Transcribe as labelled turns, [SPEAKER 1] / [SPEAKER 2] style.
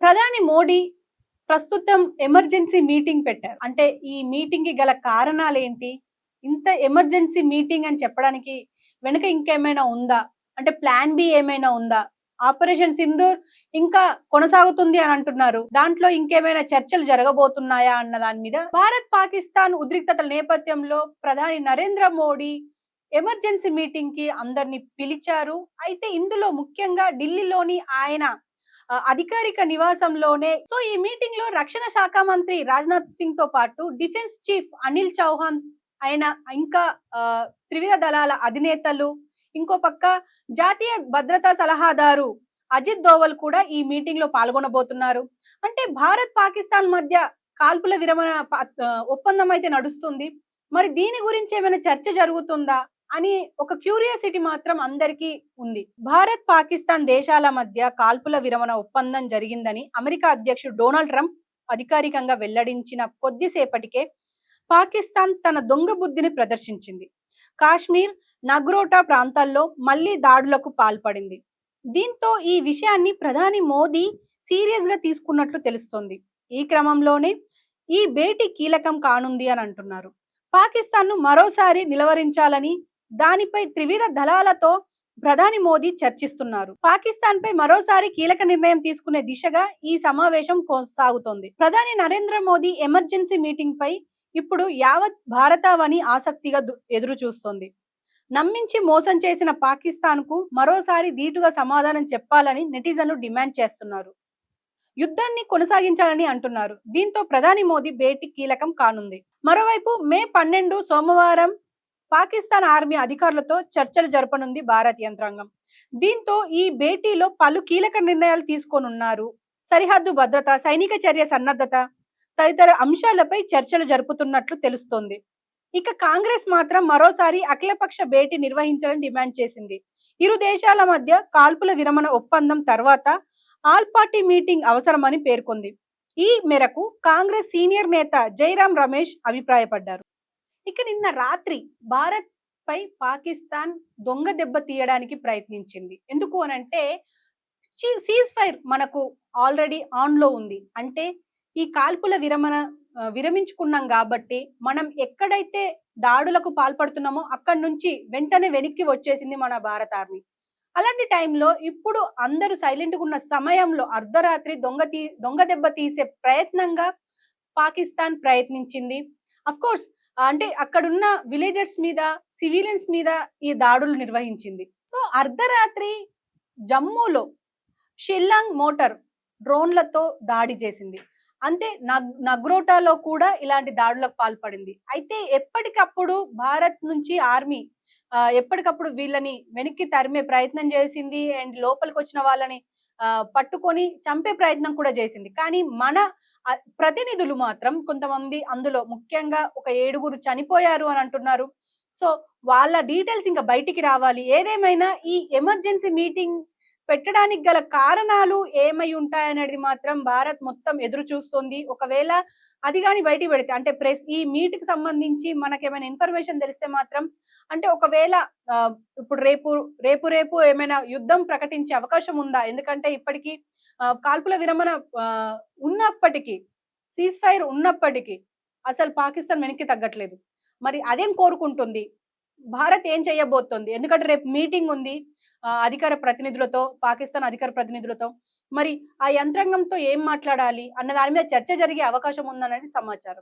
[SPEAKER 1] ప్రధాని మోడీ ప్రస్తుతం emergency meeting పెట్టారు. అంటే ఈ మీటింగ్ కి గల కారణాలేంటి? ఇంత ఎమర్జెన్సీ మీటింగ్ అని చెప్పడానికి వెనుక ఇంకేమైనా ఉందా? అంటే ప్లాన్ బి ఏమైనా ఉందా? ఆపరేషన్ సింధూర్ ఇంకా కొనసాగుతుంది అని అంటున్నారు. దాంట్లో ఇంకేమైనా చర్చలు జరగబోతున్నాయా అన్న దాని మీద భారత్ పాకిస్తాన్ ఉద్రిక్తతల నేపథ్యంలో ప్రధాని నరేంద్ర మోడీ ఎమర్జెన్సీ మీటింగ్ కి అందరిని పిలిచారు. అయితే ఇందులో ముఖ్యంగా ఢిల్లీలోని ఆయన అధికారిక నివాసంలోనే సో ఈ మీటింగ్ లో రక్షణ శాఖ మంత్రి రాజ్నాథ్ సింగ్ తో పాటు డిఫెన్స్ చీఫ్ అనిల్ చౌహాన్ ఆయన ఇంకా త్రివిధ దళాల అధినేతలు ఇంకో పక్క జాతీయ భద్రతా సలహాదారు అజిత్ దోవల్ కూడా ఈ మీటింగ్ లో పాల్గొనబోతున్నారు. అంటే భారత్ పాకిస్తాన్ మధ్య కాల్పుల విరమణ ఒప్పందం అయితే నడుస్తుంది. మరి దీని గురించి ఏమైనా చర్చ జరుగుతుందా అని ఒక క్యూరియాసిటీ మాత్రం అందరికీ ఉంది. భారత్ పాకిస్తాన్ దేశాల మధ్య కాల్పుల విరమణ ఒప్పందం జరిగిందని అమెరికా అధ్యక్షుడు డొనాల్డ్ ట్రంప్ అధికారికంగా వెల్లడించిన కొద్దిసేపటికే పాకిస్తాన్ తన దొంగ బుద్ధిని ప్రదర్శించింది. కాశ్మీర్, నగ్రోటా ప్రాంతాల్లో మళ్లీ దాడులకు పాల్పడింది. దీంతో ఈ విషయాన్ని ప్రధాని మోదీ సీరియస్ గా తీసుకున్నట్లు తెలుస్తోంది. ఈ క్రమంలోనే ఈ భేటీ కీలకం కానుంది అని అంటున్నారు. పాకిస్తాన్ ను మరోసారి నిలవరించాలని దానిపై త్రివిధ దళాలతో ప్రధాని మోదీ చర్చిస్తున్నారు. పాకిస్తాన్ పై మరోసారి కీలక నిర్ణయం తీసుకునే దిశగా ఈ సమావేశం కొనసాగుతోంది. ప్రధాని నరేంద్ర మోదీ ఎమర్జెన్సీ మీటింగ్ పై ఇప్పుడు యావత్ భారతావని ఆసక్తిగా ఎదురు చూస్తోంది. నమ్మించి మోసం చేసిన పాకిస్తాన్ కు మరోసారి ధీటుగా సమాధానం చెప్పాలని నెటిజన్లు డిమాండ్ చేస్తున్నారు. యుద్ధాన్ని కొనసాగించాలని అంటున్నారు. దీంతో ప్రధాని మోదీ భేటీ కీలకం కానుంది. మరోవైపు మే 12 సోమవారం పాకిస్తాన్ ఆర్మీ అధికారులతో చర్చలు జరపనుంది భారత్ యంత్రాంగం. దీంతో ఈ భేటీలో పలు కీలక నిర్ణయాలు తీసుకోనున్నారు. సరిహద్దు భద్రత, సైనిక చర్య సన్నద్ధత తదితర అంశాలపై చర్చలు జరుపుతున్నట్లు తెలుస్తోంది. ఇక కాంగ్రెస్ మాత్రం మరోసారి అఖిలపక్ష భేటీ నిర్వహించాలని డిమాండ్ చేసింది. ఇరు దేశాల మధ్య కాల్పుల విరమణ ఒప్పందం తర్వాత ఆల్ పార్టీ మీటింగ్ అవసరమని పేర్కొంది. ఈ మేరకు కాంగ్రెస్ సీనియర్ నేత జైరాం రమేష్ అభిప్రాయపడ్డారు. ఇక నిన్న రాత్రి భారత్ పై పాకిస్తాన్ దొంగ దెబ్బ తీయడానికి ప్రయత్నించింది. ఎందుకు అనంటే సీజ్ ఫైర్ మనకు ఆల్రెడీ ఆన్ లో ఉంది. అంటే ఈ కాల్పుల విరమించుకున్నాం కాబట్టి మనం ఎక్కడైతే దాడులకు పాల్పడుతున్నామో అక్కడి నుంచి వెంటనే వెనక్కి వచ్చేసింది మన భారత ఆర్మీ. అలాంటి టైంలో ఇప్పుడు అందరూ సైలెంట్ గా ఉన్న సమయంలో అర్ధరాత్రి దొంగ దెబ్బ తీసే ప్రయత్నంగా పాకిస్తాన్ ప్రయత్నించింది. అఫ్ కోర్స్ అంటే అక్కడున్న విలేజర్స్ మీద, సివిలియన్స్ మీద ఈ దాడులు నిర్వహించింది. సో అర్ధరాత్రి జమ్మూలో షిల్లాంగ్ మోటార్ డ్రోన్లతో దాడి చేసింది. అంతే నగ్రోటాలో కూడా ఇలాంటి దాడులకు పాల్పడింది. అయితే ఎప్పటికప్పుడు భారత్ నుంచి ఆర్మీ ఎప్పటికప్పుడు వీళ్ళని వెనక్కి తరిమే ప్రయత్నం చేసింది అండ్ లోపలికి వచ్చిన వాళ్ళని పట్టుకొని చంపే ప్రయత్నం కూడా చేసింది. కానీ మన ప్రతినిధులు మాత్రం కొంతమంది అందులో ముఖ్యంగా ఒక 7 చనిపోయారు అని అంటున్నారు. సో వాళ్ళ డీటెయిల్స్ ఇంకా బయటికి రావాలి. ఏదేమైనా ఈ ఎమర్జెన్సీ మీటింగ్ పెట్టడానికి గల కారణాలు ఏమై ఉంటాయనేది మాత్రం భారత్ మొత్తం ఎదురు చూస్తుంది. ఒకవేళ అది కానీ బయటికి పెడితే అంటే ఈ మీట్ కి సంబంధించి మనకేమైనా ఇన్ఫర్మేషన్ తెలిస్తే మాత్రం అంటే ఒకవేళ ఇప్పుడు రేపు ఏమైనా యుద్ధం ప్రకటించే అవకాశం ఉందా? ఎందుకంటే ఇప్పటికీ కాల్పుల విరమణ ఉన్నప్పటికీ, సీజ్ ఫైర్ ఉన్నప్పటికీ అసలు పాకిస్తాన్ వెనక్కి తగ్గట్లేదు. మరి అదేం కోరుకుంటుంది? భారత్ ఏం చేయబోతోంది? ఎందుకంటే రేపు మీటింగ్ ఉంది పాకిస్తాన్ అధికార ప్రతినిధులతో. మరి ఆ యంత్రాంగంతో ఏం మాట్లాడాలి అన్న దాని మీద చర్చ జరిగే అవకాశం ఉందనేది సమాచారం.